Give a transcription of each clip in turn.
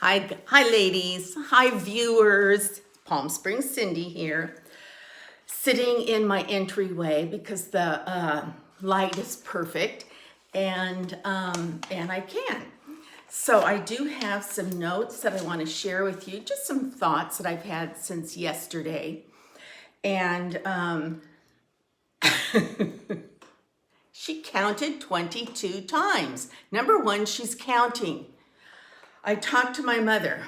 Hi, ladies. Hi, viewers. Palm Springs Cindy here, sitting in my entryway because the light is perfect, and I can. So I do have some notes that I want to share with you, just some thoughts that I've had since yesterday, and she counted 22 times. Number one, she's counting. I talked to my mother.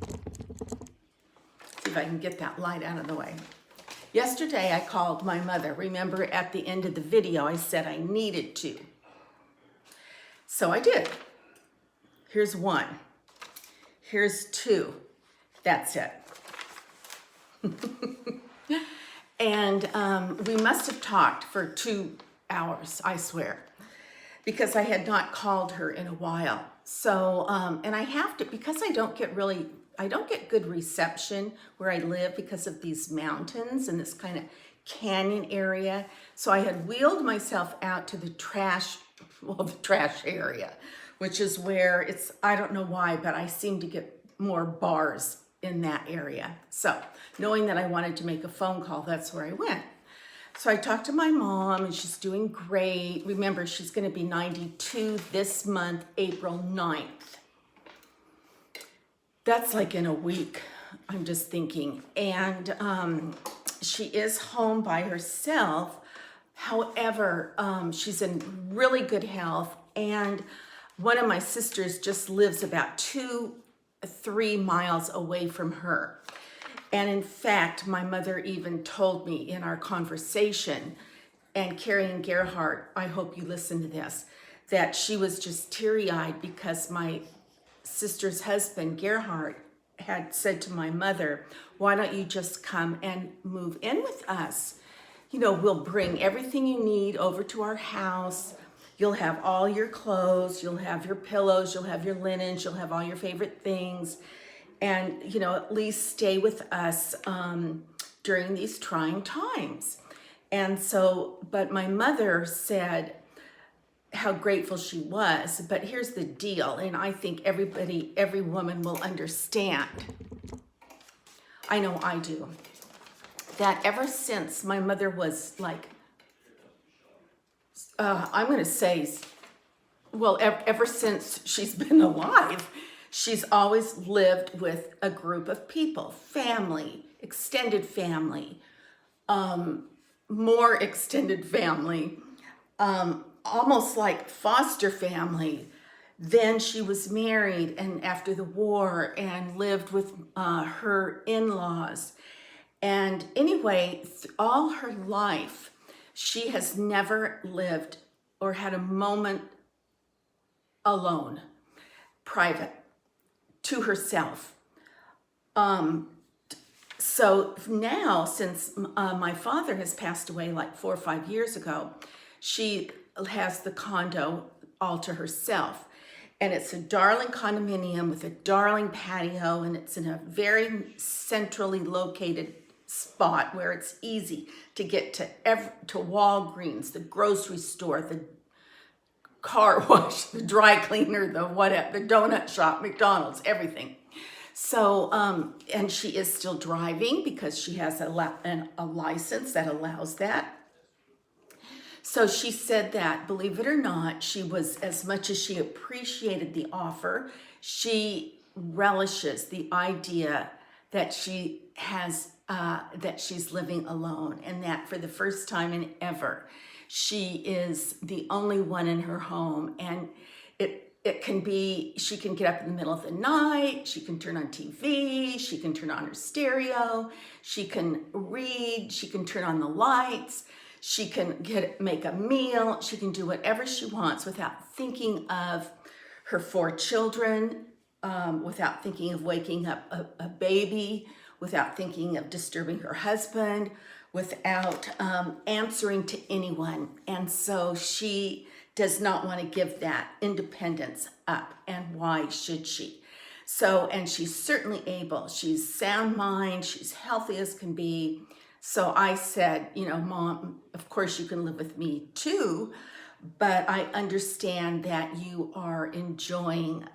See if I can get that light out of the way. Yesterday I called my mother. Remember at the end of the video I said I needed to. So I did. Here's one. Here's two. That's it. And we must have talked for 2 hours, I swear, because I had not called her in a while. So, and I have to, because I don't get good reception where I live because of these mountains and this kind of canyon area. So I had wheeled myself out to the trash area, which is where I don't know why, but I seem to get more bars in that area. So knowing that I wanted to make a phone call, that's where I went. So I talked to my mom and she's doing great. Remember, she's going to be 92 this month, April 9th. That's like in a week, I'm just thinking. And she is home by herself. However, she's in really good health. And one of my sisters just lives about 2-3 miles away from her. And in fact, my mother even told me in our conversation, and Carrie and Gerhardt, I hope you listen to this, that she was just teary-eyed because my sister's husband, Gerhardt, had said to my mother, why don't you just come and move in with us? You know, we'll bring everything you need over to our house. You'll have all your clothes, you'll have your pillows, you'll have your linens, you'll have all your favorite things. And, you know, at least stay with us during these trying times. And so, but my mother said how grateful she was. But here's the deal, and I think every woman will understand. I know I do. That ever since my mother was like, I'm going to say, well, ever since she's been alive, she's always lived with a group of people, family, extended family, more extended family, almost like foster family. Then she was married and after the war and lived with her in-laws. And anyway, all her life, she has never lived or had a moment alone, private, to herself. So now, since my father has passed away like 4 or 5 years ago, she has the condo all to herself. And it's a darling condominium with a darling patio, and it's in a very centrally located spot where it's easy to get to Walgreens, the grocery store, the car wash, the dry cleaner, the donut shop, McDonald's, everything. So, and she is still driving because she has a license that allows that. So she said that, believe it or not, she was, as much as she appreciated the offer, she relishes the idea that she has, that she's living alone, and that for the first time in ever, she is the only one in her home. And it can be, she can get up in the middle of the night, she can turn on TV, she can turn on her stereo, she can read, she can turn on the lights, she can make a meal, she can do whatever she wants without thinking of her 4 children, without thinking of waking up a baby, without thinking of disturbing her husband, without answering to anyone. And so she does not want to give that independence up. And why should she? So, and she's certainly able. She's sound mind. She's healthy as can be. So I said, you know, Mom, of course you can live with me too, but I understand that you are enjoying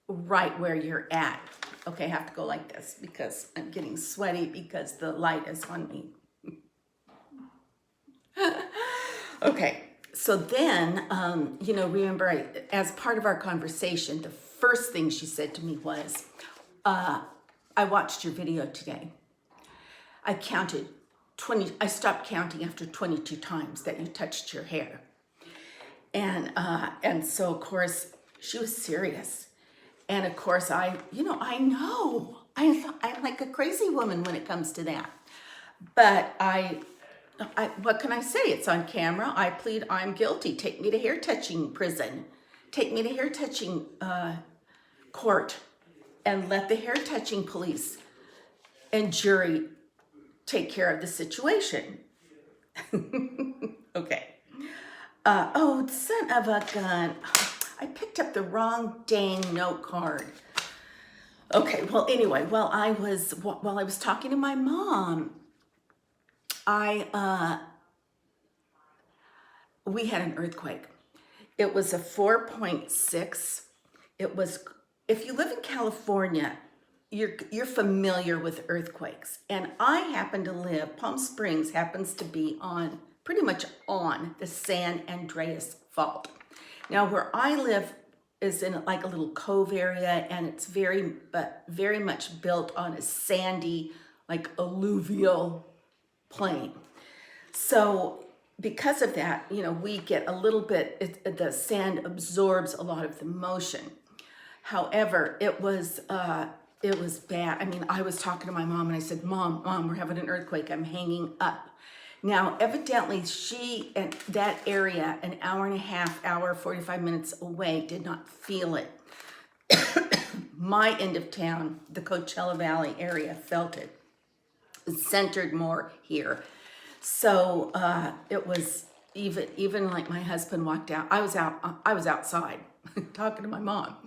right where you're at. Okay, I have to go like this because I'm getting sweaty because the light is on me. Okay, so then, remember, as part of our conversation, the first thing she said to me was, I watched your video today. I counted 20, I stopped counting after 22 times that you touched your hair. And so of course she was serious. And of course I know I'm like a crazy woman when it comes to that. But I what can I say? It's on camera. I plead I'm guilty. Take me to hair touching prison. Take me to hair touching court and let the hair touching police and jury take care of the situation. Okay. Oh, son of a gun. I picked up the wrong dang note card. Okay, well, anyway, while I was talking to my mom, we had an earthquake. It was a 4.6. It was, if you live in California, you're familiar with earthquakes. And I happen to live, Palm Springs happens to be pretty much on the San Andreas Fault. Now where I live is in like a little cove area, and it's very much built on a sandy, like alluvial plain. So because of that, we get a little bit, the sand absorbs a lot of the motion. However, it was bad. I mean, I was talking to my mom and I said, Mom, we're having an earthquake. I'm hanging up. Now, evidently she and that area, an hour and a half, 45 minutes away, did not feel it. My end of town, the Coachella Valley area, felt it. It centered more here. So it was even like my husband walked out. I was outside talking to my mom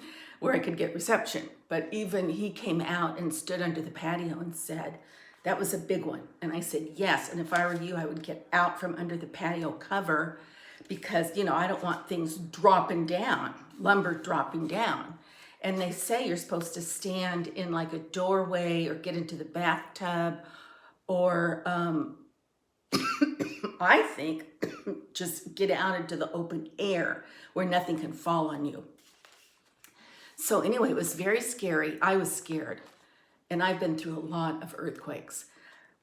where I could get reception. But even he came out and stood under the patio and said, that was a big one. And I said, yes. And if I were you, I would get out from under the patio cover because, I don't want things dropping down, lumber dropping down. And they say you're supposed to stand in like a doorway or get into the bathtub or I think just get out into the open air where nothing can fall on you. So anyway, it was very scary. I was scared. And I've been through a lot of earthquakes.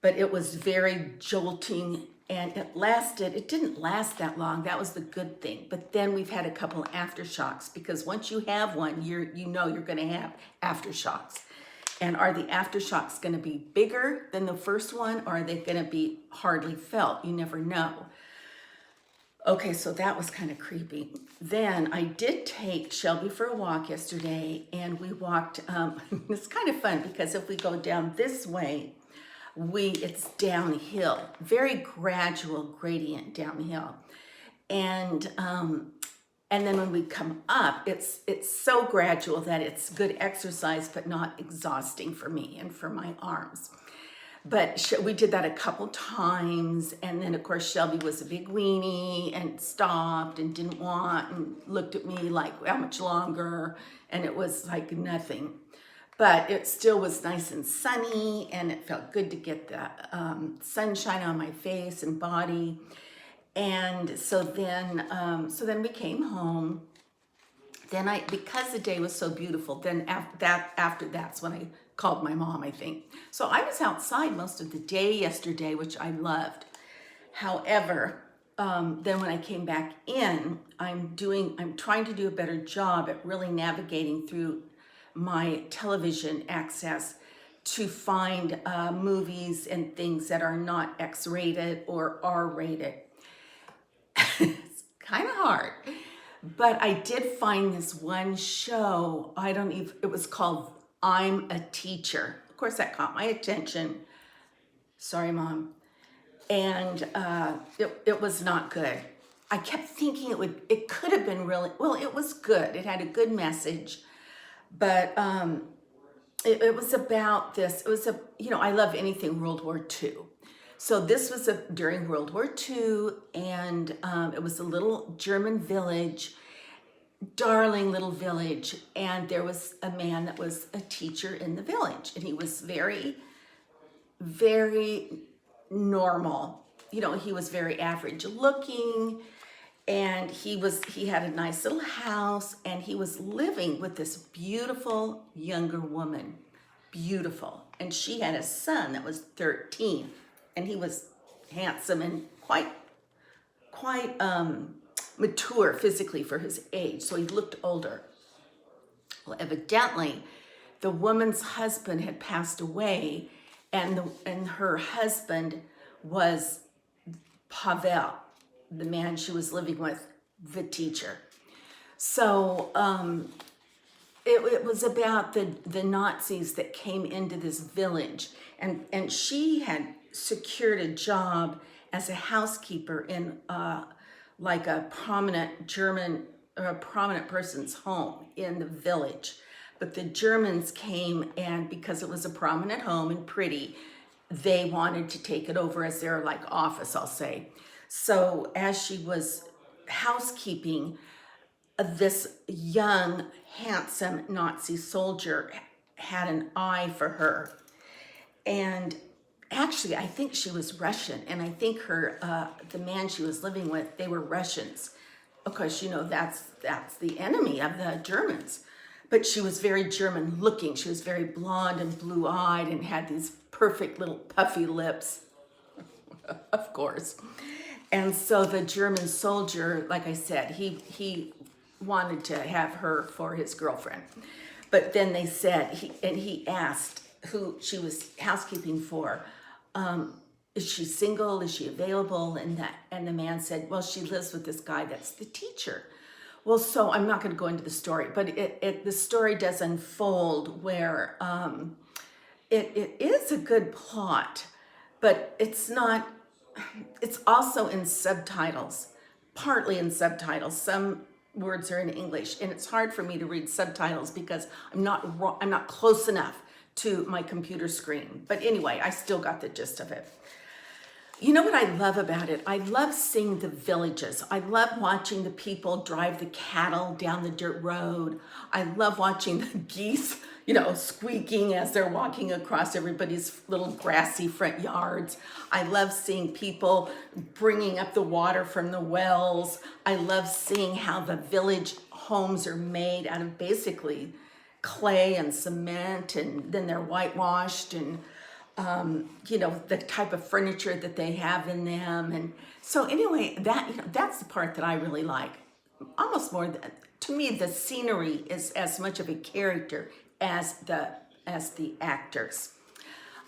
But it was very jolting, and it didn't last that long. That was the good thing. But then we've had a couple aftershocks, because once you have one, you're going to have aftershocks. And are the aftershocks going to be bigger than the first one, or are they going to be hardly felt? You never know. Okay, so that was kind of creepy. Then I did take Shelby for a walk yesterday, and we walked, it's kind of fun because if we go down this way, it's downhill, very gradual gradient downhill. And then when we come up, it's so gradual that it's good exercise, but not exhausting for me and for my arms. But we did that a couple times, and then of course Shelby was a big weenie and stopped and didn't want and looked at me like, how much longer? And it was like nothing. But it still was nice and sunny, and it felt good to get the sunshine on my face and body. And so then we came home. Then because the day was so beautiful, then after that's when I called my mom, I think. So I was outside most of the day yesterday, which I loved. However, then when I came back in, I'm trying to do a better job at really navigating through my television access to find movies and things that are not X-rated or R-rated. It's kind of hard. But I did find this one show, it was called I'm a Teacher. Of course, that caught my attention. Sorry, Mom. And it was not good. I kept thinking it could have been really, well, it was good. It had a good message. But it was about this. It was I love anything World War II. So this was during World War II, and it was a little German village. darling little village, and there was a man that was a teacher in the village, and he was very, very normal. You know, he was very average looking, and he had a nice little house, and he was living with this beautiful younger woman. Beautiful. And she had a son that was 13, and he was handsome and quite mature physically for his age, so he looked older. Well, evidently, the woman's husband had passed away, and her husband was Pavel, the man she was living with, the teacher. So it was about the Nazis that came into this village, and she had secured a job as a housekeeper in like a prominent German or a prominent person's home in the village. But the Germans came, and because it was a prominent home and pretty, they wanted to take it over as their like office, I'll say. So as she was housekeeping, this young, handsome Nazi soldier had an eye for her. And actually, I think she was Russian, and I think the man she was living with, they were Russians. Of course, you know, that's the enemy of the Germans. But she was very German looking. She was very blonde and blue-eyed and had these perfect little puffy lips, of course. And so the German soldier, like I said, he wanted to have her for his girlfriend. But then they said, he asked who she was housekeeping for, is she single? Is she available? And the man said, well, she lives with this guy that's the teacher. Well, so I'm not going to go into the story, but the story does unfold where it is a good plot, but it's not. It's also in subtitles, partly in subtitles. Some words are in English, and it's hard for me to read subtitles because I'm not close enough to my computer screen. But anyway, I still got the gist of it. You know what I love about it? I love seeing the villages. I love watching the people drive the cattle down the dirt road. I love watching the geese, you know, squeaking as they're walking across everybody's little grassy front yards. I love seeing people bringing up the water from the wells. I love seeing how the village homes are made out of basically clay and cement, and then they're whitewashed, and you know, the type of furniture that they have in them. And so anyway, that's the part that I really like. Almost more than, to me, the scenery is as much of a character as the actors.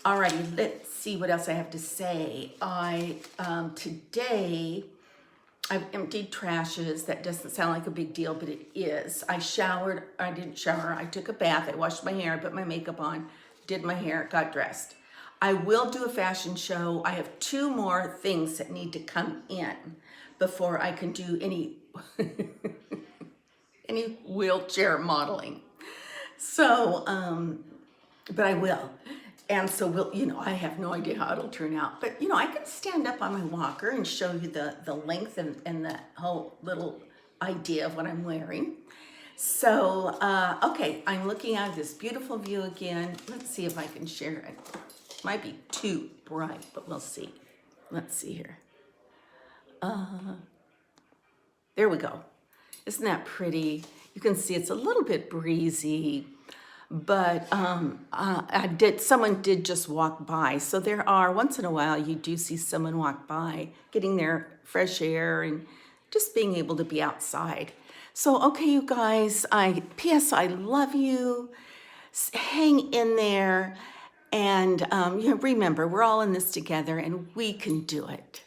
Alrighty, let's see what else I have to say. Today I've emptied trashes. That doesn't sound like a big deal, but it is. I didn't shower, I took a bath, I washed my hair, put my makeup on, did my hair, got dressed. I will do a fashion show. I have 2 more things that need to come in before I can do any wheelchair modeling. So, but I will. And so I have no idea how it'll turn out. But, I can stand up on my walker and show you the length and the whole little idea of what I'm wearing. So, okay, I'm looking at this beautiful view again. Let's see if I can share it. Might be too bright, but we'll see. Let's see here. There we go. Isn't that pretty? You can see it's a little bit breezy, but someone did just walk by. So there are, once in a while, you do see someone walk by, getting their fresh air and just being able to be outside. So, okay, you guys, P.S. I love you. Hang in there. And remember, we're all in this together, and we can do it.